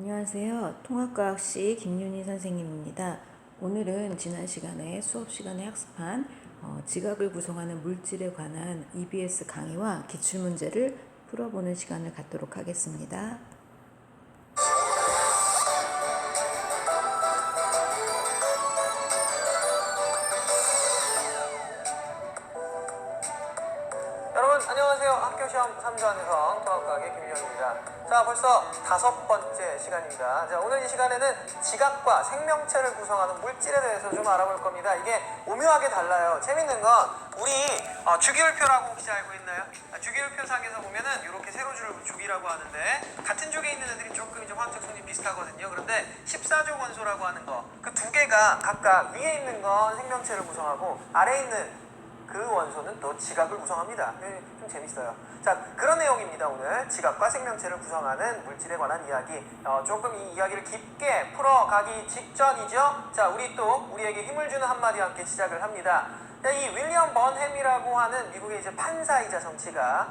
안녕하세요. 통합과학시 김윤희 선생님입니다. 오늘은 지난 시간에 수업 시간에 학습한 지각을 구성하는 물질에 관한 EBS 강의와 기출문제를 풀어보는 시간을 갖도록 하겠습니다. 여러분 안녕하세요. 학교시험 3전형 통합과학의 김유현입니다. 자, 벌써 5번째 시간입니다. 자, 오늘 이 시간에는 지각과 생명체를 구성하는 물질에 대해서 좀 알아볼 겁니다. 이게 오묘하게 달라요. 재밌는 건 우리 주기율표라고 혹시 알고 있나요? 주기율표상에서 보면은 이렇게 세로줄 주기라고 하는데 같은 쪽에 있는 애들이 조금 이제 화학적 성질이 비슷하거든요. 그런데 14족 원소라고 하는 거, 그 두 개가 각각 위에 있는 건 생명체를 구성하고 아래에 있는 그 원소는 또 지각을 구성합니다. 좀 재밌어요. 자, 그런 내용입니다. 오늘 지각과 생명체를 구성하는 물질에 관한 이야기. 조금 이 이야기를 깊게 풀어가기 직전이죠. 자, 우리에게 힘을 주는 한마디와 함께 시작을 합니다. 자, 이 윌리엄 번햄이라고 하는 미국의 이제 판사이자 정치가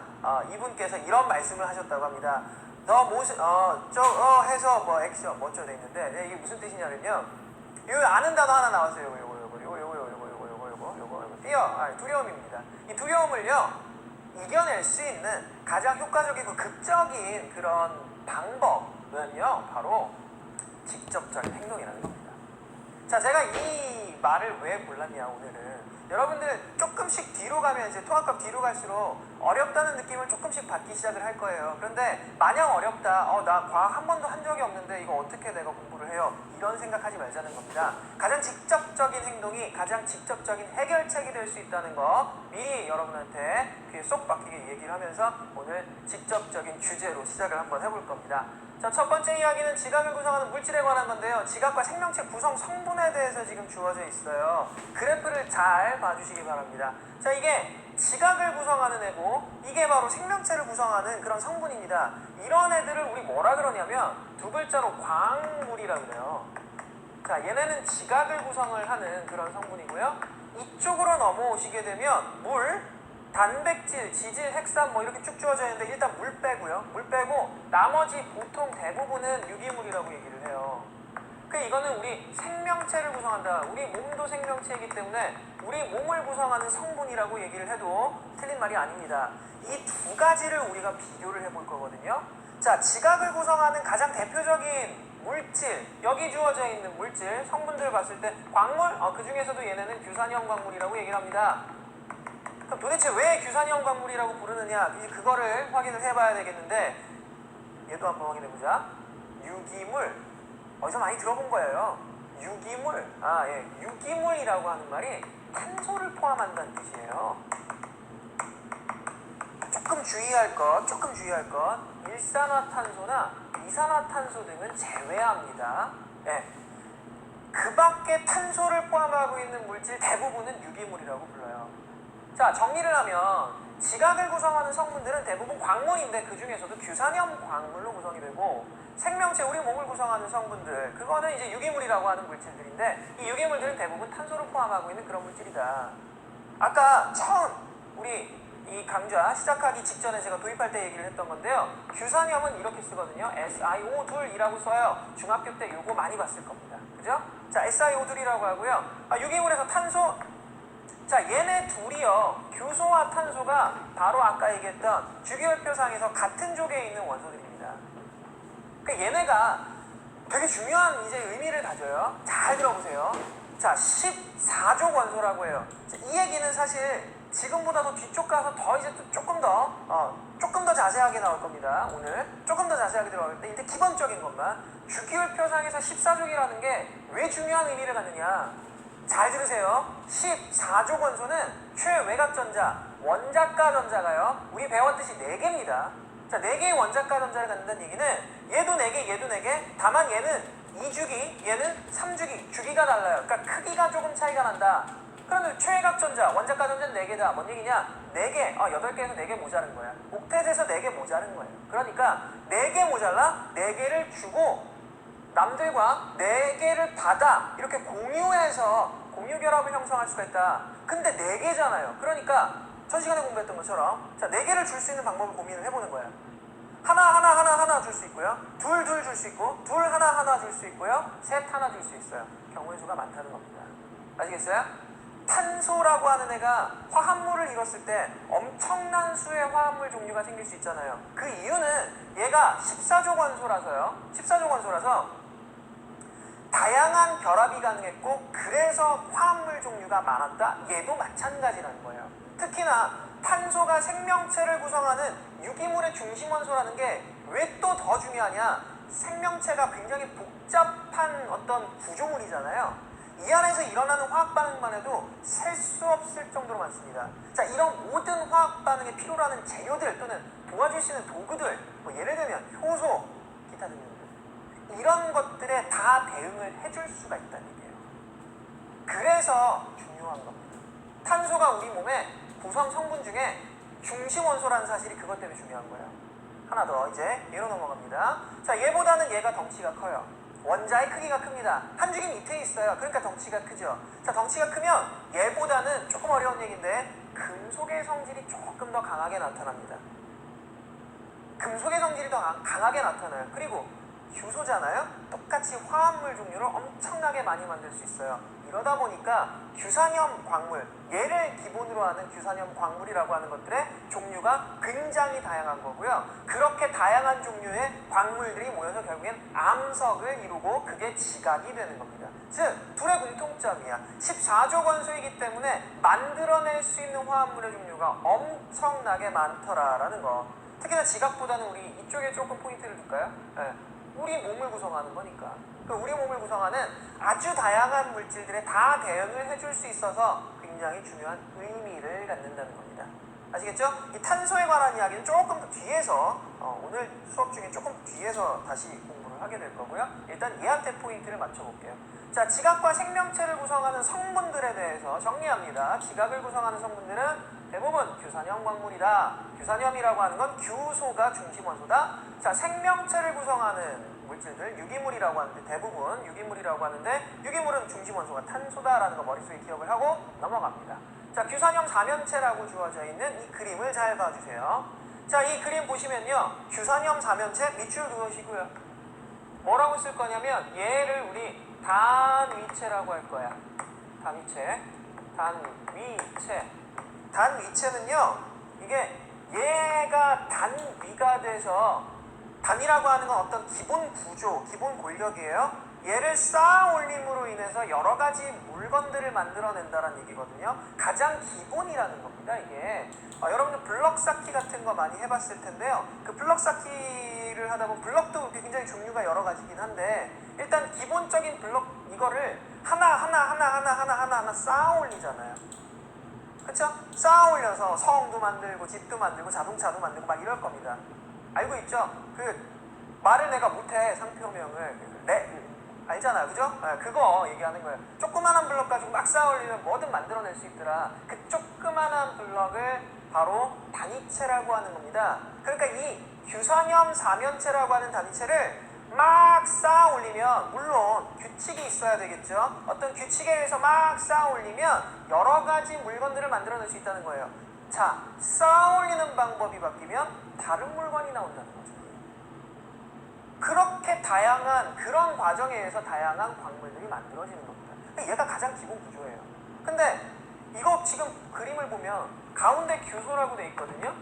이분께서 이런 말씀을 하셨다고 합니다. 해서 뭐 액션 뭐죠 돼 있는데 이게 무슨 뜻이냐면요. 이거 아는 단어 하나 나왔어요. 두려움입니다. 이 두려움을요 이겨낼 수 있는 가장 효과적이고 극적인 그런 방법은요 바로 직접적인 행동이라는 겁니다. 자, 제가 이 말을 왜 골랐냐 오늘은 여러분들 조금씩 뒤로 가면 이제 통합과 뒤로 갈수록 어렵다는 느낌을 조금씩 받기 시작을 할 거예요. 그런데 마냥 어렵다, 나 과학 한 번도 한 적이 없는데 이거 어떻게 내가 공부를 해요? 이런 생각하지 말자는 겁니다. 가장 직접적인 행동이 가장 직접적인 해결책이 될 수 있다는 거 미리 여러분한테 귀에 쏙 박히게 얘기를 하면서 오늘 직접적인 주제로 시작을 한번 해볼 겁니다. 자, 첫 번째 이야기는 지각을 구성하는 물질에 관한 건데요. 지각과 생명체 구성 성분에 대해서 지금 주어져 있어요. 그래프를 잘 봐주시기 바랍니다. 자, 이게 지각을 구성하는 애고 이게 바로 생명체를 구성하는 그런 성분입니다. 이런 애들을 우리 뭐라 그러냐면 두 글자로 광물이라고 그래요. 자, 얘네는 지각을 구성을 하는 그런 성분이고요. 이쪽으로 넘어오시게 되면 물, 단백질, 지질, 핵산 뭐 이렇게 쭉 주어져 있는데 일단 물 빼고요. 물 빼고 나머지 보통 대부분은 유기물이라고 얘기를 해요. 이거는 우리 생명체를 구성한다. 우리 몸도 생명체이기 때문에 우리 몸을 구성하는 성분이라고 얘기를 해도 틀린 말이 아닙니다. 이 두 가지를 우리가 비교를 해볼 거거든요. 자, 지각을 구성하는 가장 대표적인 물질, 여기 주어져 있는 물질, 성분들을 봤을 때 광물, 그 중에서도 얘네는 규산형 광물이라고 얘기를 합니다. 그럼 도대체 왜 규산형 광물이라고 부르느냐, 이제 그거를 확인을 해봐야 되겠는데 얘도 한번 확인해보자. 유기물, 어디서 많이 들어본 거예요. 유기물, 유기물이라고 하는 말이 탄소를 포함한다는 뜻이에요. 조금 주의할 것, 일산화탄소나 이산화탄소 등은 제외합니다. 그 밖에 탄소를 포함하고 있는 물질 대부분은 유기물이라고 불러요. 자, 정리를 하면 지각을 구성하는 성분들은 대부분 광물인데 그 중에서도 규산형 광물로 구성이 되고 생명체, 우리 몸을 구성하는 성분들, 그거는 이제 유기물이라고 하는 물질들인데 이 유기물들은 대부분 탄소를 포함하고 있는 그런 물질이다. 아까 처음 우리 이 강좌 시작하기 직전에 제가 도입할 때 얘기를 했던 건데요. 규산형은 이렇게 쓰거든요. SiO2이라고 써요. 중학교 때 요거 많이 봤을 겁니다. 그죠? 자, SiO2라고 하고요. 유기물에서 탄소, 자, 얘네 둘이요. 규소와 탄소가 바로 아까 얘기했던 주기율표상에서 같은 족에 있는 원소들입니다. 얘네가 되게 중요한 이제 의미를 가져요. 잘 들어보세요. 자, 14족 원소라고 해요. 자, 이 얘기는 사실 지금보다도 뒤쪽 가서 더 이제 조금 더 자세하게 나올 겁니다. 오늘 조금 더 자세하게 들어갈 때 일단 기본적인 것만, 주기율표상에서 14족이라는 게 왜 중요한 의미를 갖느냐, 잘 들으세요. 14족 원소는 최외곽전자, 원자가 전자가요, 우리 배웠듯이 4개입니다. 자, 4개의 원자가 전자를 갖는다는 얘기는 얘도 4개, 얘도 4개, 다만 얘는 2주기, 얘는 3주기, 주기가 달라요. 그러니까 크기가 조금 차이가 난다. 그러면 최외곽전자, 원자가 전자는 4개다. 뭔 얘기냐? 4개, 8개에서 4개 모자른 거야. 옥텟에서 4개 모자른 거예요. 그러니까 4개 모자라 4개를 주고 남들과 4개를 받아 이렇게 공유해서 공유결합을 형성할 수가 있다. 근데 4개잖아요. 그러니까 전 시간에 공부했던 것처럼 자, 4개를 줄 수 있는 방법을 고민을 해보는 거야. 하나 줄 수 있고요. 둘 줄 수 있고, 둘 하나 줄 수 있고요. 셋 하나 줄 수 있어요. 경우의 수가 많다는 겁니다. 아시겠어요? 탄소라고 하는 애가 화합물을 이뤘을 때 엄청난 수의 화합물 종류가 생길 수 있잖아요. 그 이유는 얘가 14족 원소라서요. 14족 원소라서 다양한 결합이 가능했고 그래서 화합물 종류가 많았다. 얘도 마찬가지라는 거예요. 특히나 탄소가 생명체를 구성하는 유기물의 중심 원소라는 게 왜 또 더 중요하냐? 생명체가 굉장히 복잡한 어떤 구조물이잖아요. 이 안에서 일어나는 화학 반응만 해도 셀 수 없을 정도로 많습니다. 자, 이런 모든 화학 반응에 필요로 하는 재료들 또는 도와줄 수 있는 도구들, 뭐 예를 들면 효소, 기타 등등 이런 것들에 다 대응을 해줄 수가 있다는 얘기예요. 그래서 중요한 겁니다. 탄소가 우리 몸의 구성 성분 중에 중심 원소라는 사실이 그것 때문에 중요한 거예요. 하나 더 이제 얘로 넘어갑니다. 자, 얘보다는 얘가 덩치가 커요. 원자의 크기가 큽니다. 한 줄기 밑에 있어요. 그러니까 덩치가 크죠. 자, 덩치가 크면 얘보다는 조금 어려운 얘기인데 금속의 성질이 조금 더 강하게 나타납니다. 금속의 성질이 더 강하게 나타나요. 그리고 규소잖아요. 똑같이 화합물 종류를 엄청나게 많이 만들 수 있어요. 이러다 보니까 규산염 광물, 얘를 기본으로 하는 규산염 광물이라고 하는 것들의 종류가 굉장히 다양한 거고요. 그렇게 다양한 종류의 광물들이 모여서 결국엔 암석을 이루고 그게 지각이 되는 겁니다. 즉, 둘의 공통점이야. 14족 원소이기 때문에 만들어낼 수 있는 화합물의 종류가 엄청나게 많더라라는 거. 특히나 지각보다는 우리 이쪽에 조금 포인트를 둘까요? 네. 우리 몸을 구성하는 거니까. 우리 몸을 구성하는 아주 다양한 물질들에 다 대응을 해줄 수 있어서 굉장히 중요한 의미를 갖는다는 겁니다. 아시겠죠? 이 탄소에 관한 이야기는 조금 더 뒤에서 오늘 수업 중에 조금 뒤에서 다시 공부를 하게 될 거고요. 일단 얘한테 포인트를 맞춰볼게요. 자, 지각과 생명체를 구성하는 성분들에 대해서 정리합니다. 지각을 구성하는 성분들은 대부분 규산염 광물이다. 규산염이라고 하는 건 규소가 중심 원소다. 자, 생명체를 구성하는 물질들 유기물이라고 하는데 대부분 유기물이라고 하는데 유기물은 중심 원소가 탄소다라는 거 머릿속에 기억을 하고 넘어갑니다. 자, 규산염 사면체라고 주어져 있는 이 그림을 잘 봐주세요. 자, 이 그림 보시면요. 규산염 사면체 밑줄 그으시고요. 뭐라고 쓸 거냐면 얘를 우리 단위체라고 할 거야. 단위체. 단위체는요. 이게 얘가 단위가 돼서 단위라고 하는 건 어떤 기본 구조, 기본 골격이에요. 얘를 쌓아 올림으로 인해서 여러 가지 물건들을 만들어낸다는 얘기거든요. 가장 기본이라는 겁니다, 이게. 여러분들 블럭 쌓기 같은 거 많이 해봤을 텐데요. 그 블럭 쌓기를 하다 보면 블럭도 굉장히 종류가 여러 가지긴 한데 일단 기본적인 블럭 이거를 하나 쌓아 올리잖아요. 그쵸? 쌓아 올려서 성도 만들고 집도 만들고 자동차도 만들고 막 이럴 겁니다. 알고 있죠? 그 말을 내가 못해. 상표명을 알잖아요, 그죠? 그거 얘기하는 거예요. 조그만한 블럭 가지고 막 쌓아 올리면 뭐든 만들어낼 수 있더라. 그 조그만한 블럭을 바로 단위체라고 하는 겁니다. 그러니까 이 규산염 사면체라고 하는 단위체를 막 쌓아 올리면 물론 규칙이 있어야 되겠죠. 어떤 규칙에 의해서 막 쌓아 올리면 여러 가지 물건들을 만들어낼 수 있다는 거예요. 자, 쌓아 올리는 방법이 바뀌면 다른 물건이 나온다는 거죠. 그렇게 다양한 그런 과정에 의해서 다양한 광물들이 만들어지는 겁니다. 얘가 가장 기본 구조예요. 근데 이거 지금 그림을 보면 가운데 규소라고 돼 있거든요.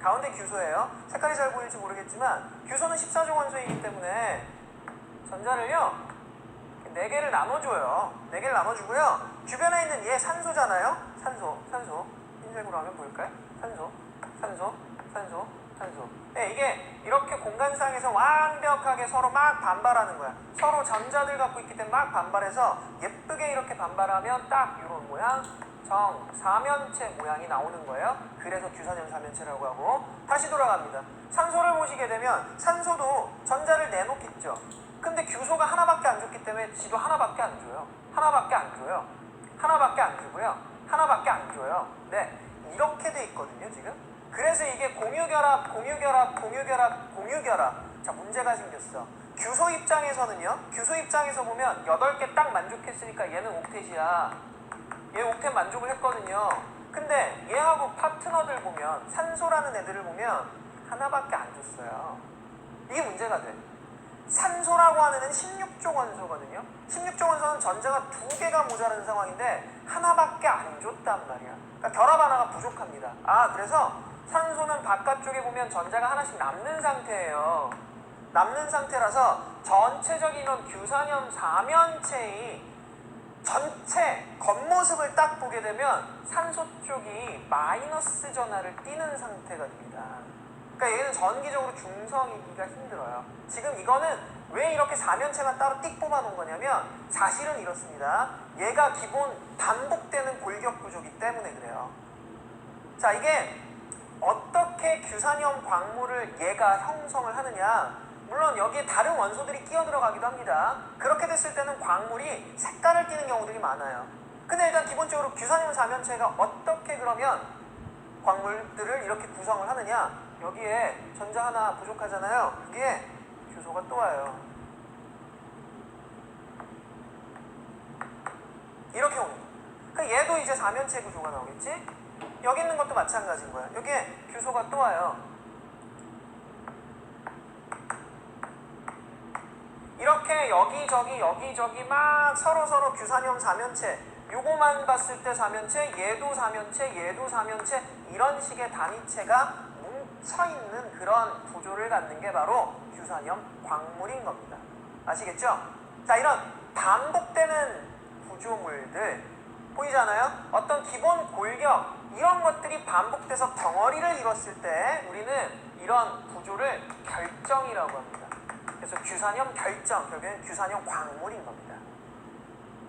가운데 규소예요. 색깔이 잘 보일지 모르겠지만 규소는 14족 원소이기 때문에 전자를요 4개를 나눠줘요. 4개를 나눠주고요. 주변에 있는 얘 산소잖아요. 산소 흰색으로 하면 보일까요? 산소. 네, 이게 이렇게 공간상에서 완벽하게 서로 막 반발하는 거야. 서로 전자들 갖고 있기 때문에 막 반발해서 예쁘게 이렇게 반발하면 딱 이런 모양 정사면체 모양이 나오는 거예요. 그래서 규산염 사면체라고 하고. 다시 돌아갑니다. 산소를 보시게 되면 산소도 전자를 내놓겠죠. 근데 규소가 하나밖에 안 줬기 때문에 지도 하나밖에 안 줘요. 하나밖에 안 주고요. 네, 이렇게 돼 있거든요, 지금. 그래서 이게 공유결합. 자, 문제가 생겼어. 규소 입장에서 보면 8개 딱 만족했으니까 얘는 옥텟이야. 얘 옥텟 만족을 했거든요. 근데 얘하고 파트너들 보면 산소라는 애들을 보면 하나밖에 안 줬어요. 이게 문제가 돼. 산소라고 하는 애는 16조 원소거든요. 16조 원소는 전자가 2개가 모자란 상황인데 하나밖에 안 줬단 말이야. 그러니까 결합 하나가 부족합니다. 그래서 산소는 바깥쪽에 보면 전자가 하나씩 남는 상태예요. 남는 상태라서 전체적인 이런 규산염 사면체의 전체 겉모습을 딱 보게 되면 산소 쪽이 마이너스 전하를 띠는 상태가 됩니다. 그러니까 얘는 전기적으로 중성이기가 힘들어요. 지금 이거는 왜 이렇게 사면체가 따로 띡 뽑아놓은 거냐면 사실은 이렇습니다. 얘가 기본 반복되는 골격 구조이기 때문에 그래요. 자, 이게 어떻게 규산염 광물을 얘가 형성을 하느냐, 물론 여기에 다른 원소들이 끼어 들어가기도 합니다. 그렇게 됐을 때는 광물이 색깔을 띠는 경우들이 많아요. 근데 일단 기본적으로 규산염 사면체가 어떻게 그러면 광물들을 이렇게 구성을 하느냐, 여기에 전자 하나 부족하잖아요. 여기에 규소가 또 와요. 이렇게 오는 거예요. 그러니까 얘도 이제 사면체 구조가 나오겠지? 여기 있는 것도 마찬가지인 거야. 여기에 규소가 또 와요. 이렇게 여기저기 막 서로 규산염 사면체, 요거만 봤을 때 사면체, 얘도 사면체, 얘도 사면체, 이런 식의 단위체가 뭉쳐있는 그런 구조를 갖는 게 바로 규산염 광물인 겁니다. 아시겠죠? 자, 이런 반복되는 구조물들 보이잖아요? 어떤 기본 골격, 이런 것들이 반복돼서 덩어리를 이뤘을 때 우리는 이런 구조를 결정이라고 합니다. 그래서 규산염 결정, 결국엔 규산염 광물인 겁니다.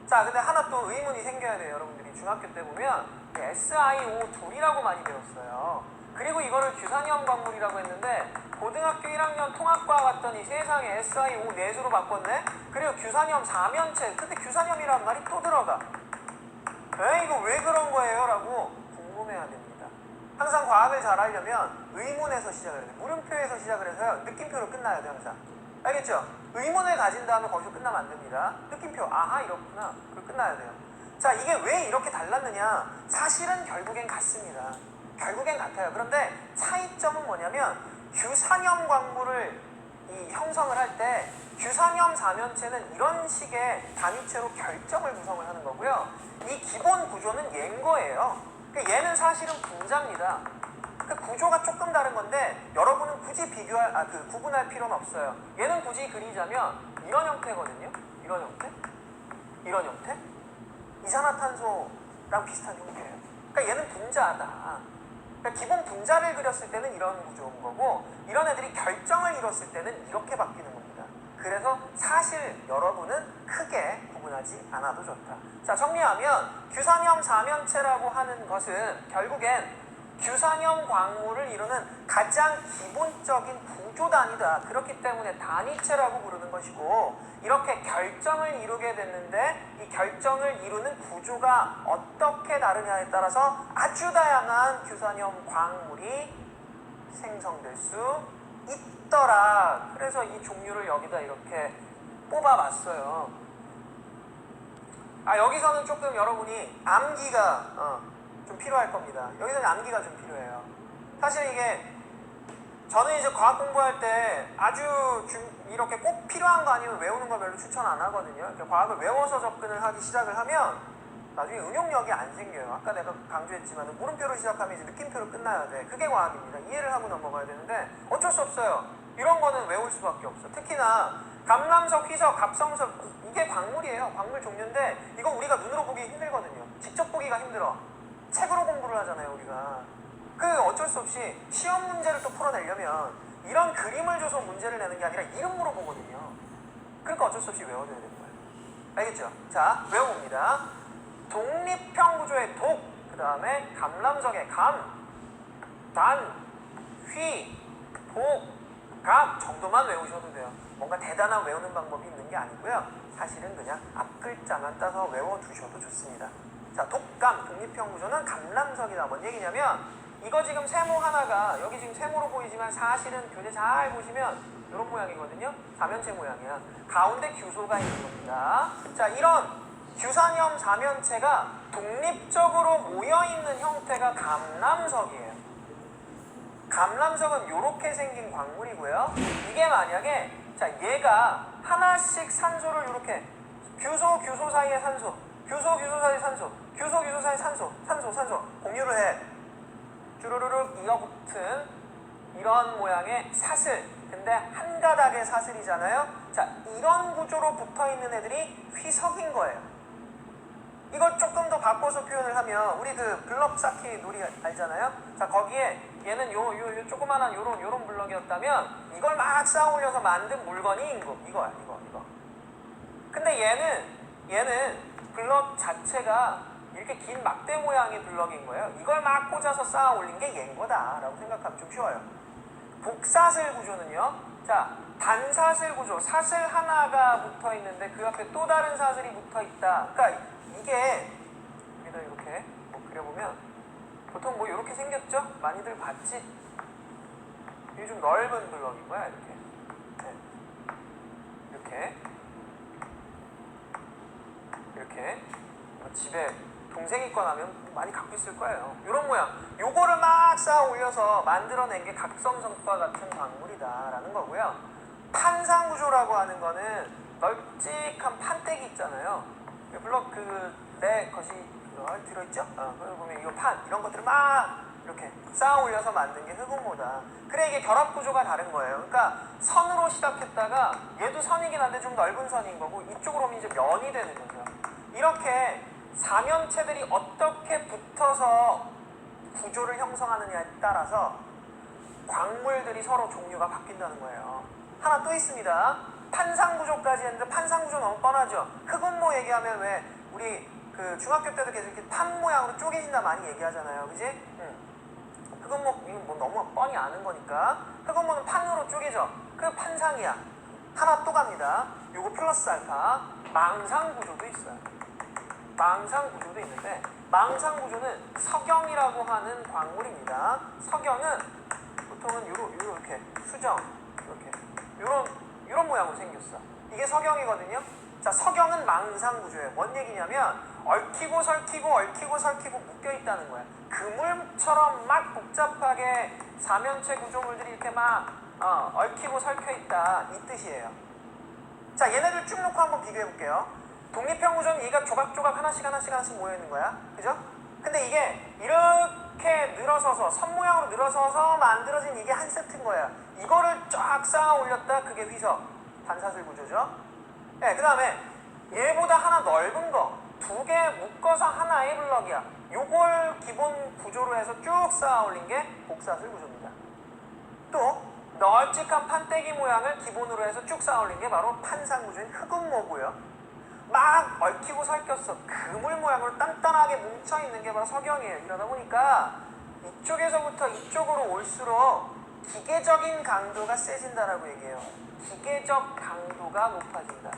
자, 근데 하나 또 의문이 생겨야 돼요. 여러분들이 중학교 때 보면 SiO2이라고 많이 배웠어요. 그리고 이거를 규산염 광물이라고 했는데 고등학교 1학년 통합과학 갔더니 세상에 SiO 내수로 바꿨네? 그리고 규산염 사면체, 근데 규산염이란 말이 또 들어가. 이거 왜 그런 거예요? 라고 궁금해야 됩니다. 항상 과학을 잘 하려면 의문에서 시작을 해요. 물음표에서 시작을 해서요, 느낌표로 끝나야 돼요, 항상. 알겠죠? 의문을 가진 다음에 거기서 끝나면 안 됩니다. 느낌표, 아하, 이렇구나. 그걸 끝나야 돼요. 자, 이게 왜 이렇게 달랐느냐? 사실은 결국엔 같습니다. 결국엔 같아요. 그런데 차이점은 뭐냐면 규산염 광물을 형성을 할 때 규산염 사면체는 이런 식의 단위체로 결정을 구성을 하는 거고요. 이 기본 구조는 얘인 거예요. 얘는 사실은 분자입니다. 그 구조가 조금 다른 건데 여러분은 굳이 구분할 필요는 없어요. 얘는 굳이 그리자면 이런 형태거든요. 이런 형태? 이런 형태? 이산화탄소랑 비슷한 형태예요. 그러니까 얘는 분자다. 그러니까 기본 분자를 그렸을 때는 이런 구조인 거고, 이런 애들이 결정을 이뤘을 때는 이렇게 바뀌는 겁니다. 그래서 사실 여러분은 크게 구분하지 않아도 좋다. 자, 정리하면 규산염 사면체라고 하는 것은 결국엔 규산염 광물을 이루는 가장 기본적인 구조 단위다. 그렇기 때문에 단위체라고 부르는 것이고, 이렇게 결정을 이루게 됐는데 이 결정을 이루는 구조가 어떻게 다르냐에 따라서 아주 다양한 규산염 광물이 생성될 수 있더라. 그래서 이 종류를 여기다 이렇게 뽑아봤어요. 여기서는 조금 여러분이 암기가 좀 필요할 겁니다. 여기서는 암기가 좀 필요해요. 사실 이게 저는 이제 과학 공부할 때 아주 이렇게 꼭 필요한 거 아니면 외우는 거 별로 추천 안 하거든요. 그러니까 과학을 외워서 접근을 하기 시작을 하면 나중에 응용력이 안 생겨요. 아까 내가 강조했지만 물음표로 시작하면 이제 느낌표로 끝나야 돼. 그게 과학입니다. 이해를 하고 넘어가야 되는데 어쩔 수 없어요. 이런 거는 외울 수밖에 없어. 특히나 감람석, 휘석, 갑성석, 이게 광물이에요. 광물 종류인데 이거 우리가 눈으로 보기 힘들거든요. 직접 보기가 힘들어. 책으로 공부를 하잖아요, 우리가. 어쩔 수 없이 시험 문제를 또 풀어내려면 이런 그림을 줘서 문제를 내는 게 아니라 이름 물어보거든요. 그러니까 어쩔 수 없이 외워줘야 되는 거예요. 알겠죠? 자, 외워봅니다. 독립형 구조의 독, 그 다음에 감람석의 감, 단, 휘, 복, 갑 정도만 외우셔도 돼요. 뭔가 대단한 외우는 방법이 있는 게 아니고요. 사실은 그냥 앞글자만 따서 외워두셔도 좋습니다. 자, 독감, 독립형 구조는 감람석이다. 뭔 얘기냐면 이거 지금 세모 하나가 여기 지금 세모로 보이지만 사실은 교재 잘 보시면 이런 모양이거든요. 사면체 모양이야. 가운데 규소가 있는 겁니다. 자, 이런 규산염 사면체가 독립적으로 모여있는 형태가 감람석이에요. 감람석은 이렇게 생긴 광물이고요. 이게 만약에 자 얘가 하나씩 산소를 이렇게 규소 사이에 산소, 규소 사이에 산소, 규소 사이에 산소 공유를 해. 주르르륵 이어붙은 이런 모양의 사슬. 근데 한 가닥의 사슬이잖아요. 자 이런 구조로 붙어있는 애들이 휘석인 거예요. 이걸 조금 더 바꿔서 표현을 하면 우리 그 블럭 쌓기 놀이 알잖아요. 자 거기에 얘는 요 조그만한 요런 블럭이었다면 이걸 막 쌓아 올려서 만든 물건이 이거야. 근데 얘는 블럭 자체가 이렇게 긴 막대 모양의 블럭인 거예요. 이걸 막 꽂아서 쌓아 올린 게 얘인 거다라고 생각하면 좀 쉬워요. 복사슬 구조는요. 자 단사슬 구조, 사슬 하나가 붙어 있는데 그 옆에 또 다른 사슬이 붙어 있다. 그러니까 이게 여기다 이렇게 뭐 그려보면 보통 뭐 이렇게 생겼죠? 많이들 봤지? 이게 좀 넓은 블럭인 거야 이렇게. 네. 이렇게 뭐 집에 동생 있거나 하면 많이 갖고 있을 거예요. 이런 모양. 요거를 막 쌓아 올려서 만들어낸 게 각성성과 같은 광물이다라는 거고요. 판상구조라고 하는 거는 널찍한 판때기 있잖아요. 블럭 내 것이 들어있죠? 그걸 보면 이거 판 이런 것들을 막 이렇게 쌓아 올려서 만든 게 흑음모다. 그래 이게 결합 구조가 다른 거예요. 그러니까 선으로 시작했다가 얘도 선이긴 한데 좀 넓은 선인 거고 이쪽으로 오면 이제 면이 되는 거죠. 이렇게 사면체들이 어떻게 붙어서 구조를 형성하느냐에 따라서 광물들이 서로 종류가 바뀐다는 거예요. 하나 또 있습니다. 판상구조까지 했는데 판상구조 너무 뻔하죠. 흑음모 얘기하면 왜 우리 그 중학교 때도 계속 이렇게 판 모양으로 쪼개진다 많이 얘기하잖아요. 그지? 흑음모 이거 뭐 너무 뻔히 아는 거니까. 흑음모는 판으로 쪼개져. 그 판상이야. 하나 또 갑니다. 요거 플러스 알파. 망상구조도 있어요. 망상구조도 있는데 망상구조는 석영이라고 하는 광물입니다. 석영은 보통은 이렇게 수정 이런 모양으로 생겼어. 이게 석영이거든요. 자 석영은 망상구조예요. 뭔 얘기냐면 얽히고 설키고 묶여 있다는 거야. 그물처럼 막 복잡하게 사면체 구조물들이 이렇게 막 얽히고 설켜 있다 이 뜻이에요. 자 얘네들 쭉 놓고 한번 비교해 볼게요. 독립형 구조는 얘가 조각조각 하나씩 모여 있는 거야. 그죠? 근데 이게 이렇게 늘어서서 선 모양으로 늘어서서 만들어진 이게 한 세트인 거야. 이거를 쫙 쌓아 올렸다 그게 휘석 단사슬 구조죠. 네, 그 다음에 얘보다 하나 넓은 거 2개 묶어서 하나의 블럭이야. 요걸 기본 구조로 해서 쭉 쌓아 올린 게 복사슬 구조입니다. 또 널찍한 판때기 모양을 기본으로 해서 쭉 쌓아 올린 게 바로 판상구조인 흑음모고요. 막 얽히고 설켰어. 그물 모양으로 단단하게 뭉쳐있는 게 바로 석영이에요. 이러다 보니까 이쪽에서부터 이쪽으로 올수록 기계적인 강도가 세진다라고 얘기해요. 기계적 강도가 높아진다.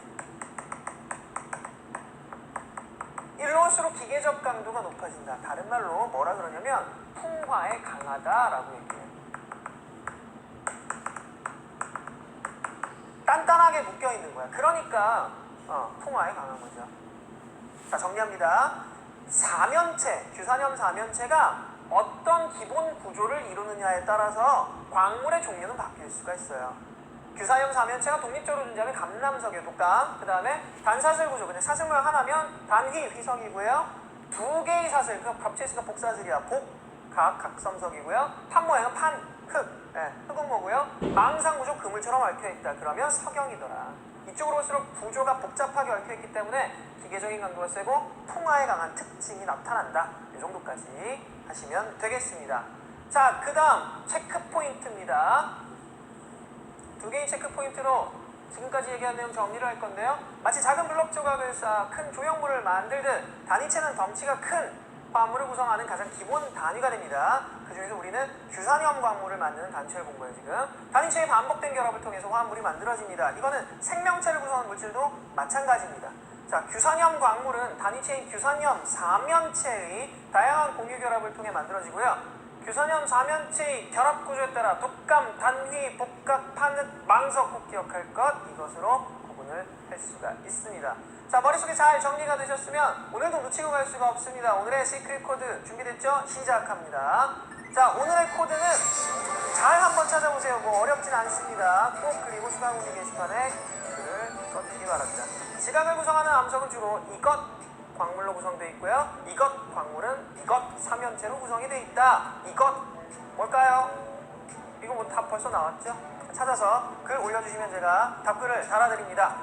일로 올수록 기계적 강도가 높아진다. 다른 말로 뭐라 그러냐면 풍화에 강하다라고 얘기해요. 단단하게 묶여있는 거야. 그러니까 풍화에 강한 거죠. 자 정리합니다. 규산염 사면체가 어떤 기본 구조를 이루느냐에 따라서 광물의 종류는 바뀔 수가 있어요. 규산염 사면체가 독립적으로 존재하면 감람석이에요. 독감. 그 다음에 단사슬 구조. 그냥 사슬 모양 하나면 단휘, 휘석이고요. 2개의 사슬, 그 겹쳐있으니까 복사슬이야. 각섬석이고요. 판 모양은 흑음모고요. 망상구조 그물처럼 얽혀있다. 그러면 석영이더라. 이쪽으로 올수록 구조가 복잡하게 얽혀있기 때문에 기계적인 강도가 세고 풍화에 강한 특징이 나타난다. 이 정도까지 하시면 되겠습니다. 자, 그 다음 체크 포인트입니다. 2개의 체크 포인트로 지금까지 얘기한 내용 정리를 할 건데요. 마치 작은 블록 조각을 쌓아 큰 조형물을 만들듯 단위체는 덩치가 큰 화합물을 구성하는 가장 기본 단위가 됩니다. 그 중에서 우리는 규산염 광물을 만드는 단체를 본 거예요. 지금 단위체의 반복된 결합을 통해서 화합물이 만들어집니다. 이거는 생명체를 구성하는 물질도 마찬가지입니다. 자, 규산염 광물은 단위체인 규산염 사면체의 다양한 공유 결합을 통해 만들어지고요. 규산염 사면체의 결합 구조에 따라 독감, 단휘, 복각, 파는, 망석 꼭 기억할 것 이것으로 구분을 할 수가 있습니다. 자, 머릿속에 잘 정리가 되셨으면 오늘도 놓치고 갈 수가 없습니다. 오늘의 시크릿 코드 준비됐죠? 시작합니다. 자, 오늘의 코드는 잘 한번 찾아보세요. 뭐 어렵진 않습니다. 꼭 그리고 수강훈이 게시판에 글을 써주시기 바랍니다. 지각을 구성하는 암석은 주로 이것 광물로 구성되어 있고요. 이것 광물은 이것 삼연체로 구성이 되어 있다. 이것 뭘까요? 이거 뭐 답 벌써 나왔죠? 찾아서 글 올려주시면 제가 답글을 달아드립니다.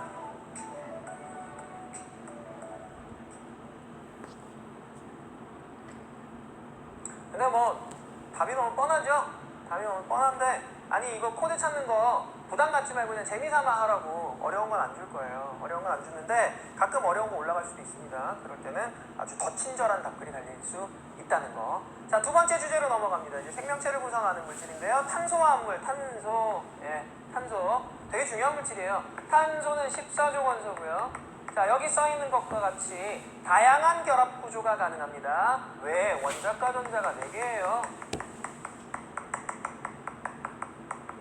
근데 뭐 답이 너무 뻔하죠? 답이 너무 뻔한데 아니 이거 코드 찾는 거 부담 갖지 말고 그냥 재미삼아 하라고 어려운 건 안 줄 거예요. 어려운 건 안 주는데 가끔 어려운 거 올라갈 수도 있습니다. 그럴 때는 아주 더 친절한 답글이 달릴 수 있다는 거. 자, 두 번째 주제로 넘어갑니다. 이제 생명체를 구성하는 물질인데요. 탄소화합물, 탄소. 예, 탄소. 되게 중요한 물질이에요. 탄소는 14조 원소고요. 자, 여기 써 있는 것과 같이 다양한 결합 구조가 가능합니다. 왜? 원자과 전자가 4개예요.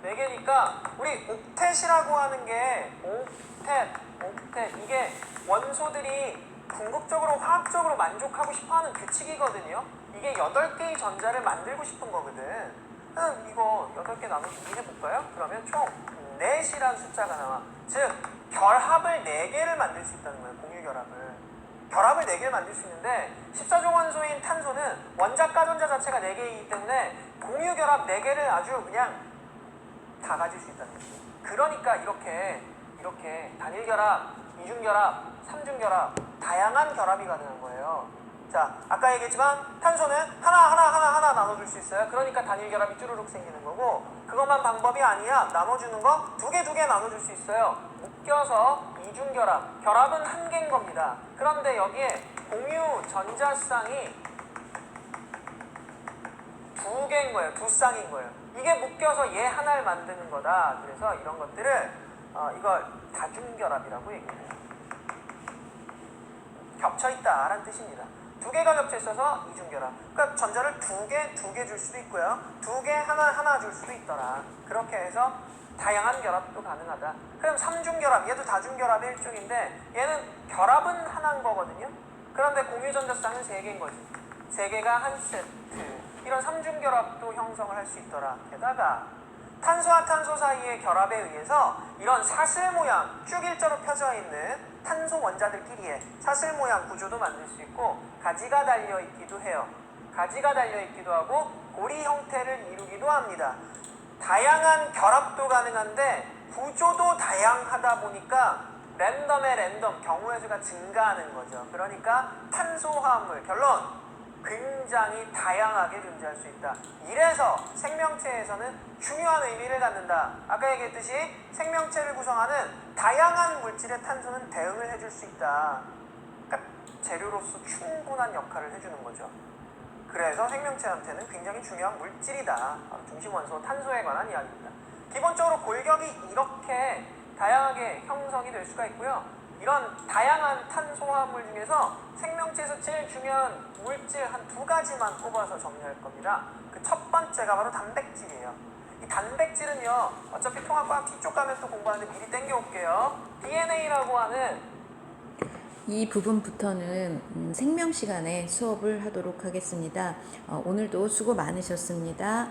4개니까 우리 옥텟이라고 하는 게 옥텟 이게 원소들이 궁극적으로 화학적으로 만족하고 싶어하는 규칙이거든요. 이게 8개의 전자를 만들고 싶은 거거든. 이거 8개 나누기 해볼까요? 그러면 총 4이라는 숫자가 나와. 즉 결합을 4개를 만들 수 있다는 거예요. 공유결합을. 결합을 4개를 만들 수 있는데 14조 원소인 탄소는 원자과 전자 자체가 4개이기 때문에 공유결합 4개를 아주 그냥 다 가질 수 있다는 거죠. 그러니까 이렇게 단일결합, 이중결합, 삼중결합 다양한 결합이 가능한 거예요. 자, 아까 얘기했지만 탄소는 하나 나눠줄 수 있어요. 그러니까 단일결합이 쭈루룩 생기는 거고 그것만 방법이 아니야. 나눠주는 거 두 개 나눠줄 수 있어요. 묶여서 이중결합, 결합은 1개인 겁니다. 그런데 여기에 공유 전자쌍이 2개인 거예요. 2쌍인 거예요. 이게 묶여서 얘 하나를 만드는 거다. 그래서 이런 것들을 이걸 다중결합이라고 얘기해요. 겹쳐있다 라는 뜻입니다. 2개가 겹쳐 있어서 이중결합. 그러니까 전자를 2개 줄 수도 있고요. 2개 하나 줄 수도 있더라. 그렇게 해서 다양한 결합도 가능하다. 그럼 삼중결합, 얘도 다중결합의 일종인데 얘는 결합은 하나인 거거든요. 그런데 공유전자쌍은 3개인 거지. 3개가 한 세트. 이런 삼중결합도 형성을 할 수 있더라. 게다가 탄소와 탄소 사이의 결합에 의해서 이런 사슬 모양, 쭉 일자로 펴져 있는 탄소 원자들끼리의 사슬 모양 구조도 만들 수 있고 가지가 달려 있기도 해요. 가지가 달려 있기도 하고 고리 형태를 이루기도 합니다. 다양한 결합도 가능한데 구조도 다양하다 보니까 랜덤의 랜덤, 경우의 수가 증가하는 거죠. 그러니까 탄소화합물, 결론! 굉장히 다양하게 존재할 수 있다. 이래서 생명체에서는 중요한 의미를 갖는다. 아까 얘기했듯이 생명체를 구성하는 다양한 물질의 탄소는 대응을 해줄 수 있다. 그러니까 재료로서 충분한 역할을 해주는 거죠. 그래서 생명체한테는 굉장히 중요한 물질이다. 중심 원소 탄소에 관한 이야기입니다. 기본적으로 골격이 이렇게 다양하게 형성이 될 수가 있고요. 이런 다양한 탄소화합물 중에서 생명체에서 제일 중요한 물질 한 2가지만 꼽아서 정리할 겁니다. 그 첫 번째가 바로 단백질이에요. 이 단백질은요, 어차피 통합과학 뒤쪽 가면 또 공부하는데 미리 땡겨올게요. DNA라고 하는 이 부분부터는 생명 시간에 수업을 하도록 하겠습니다. 오늘도 수고 많으셨습니다.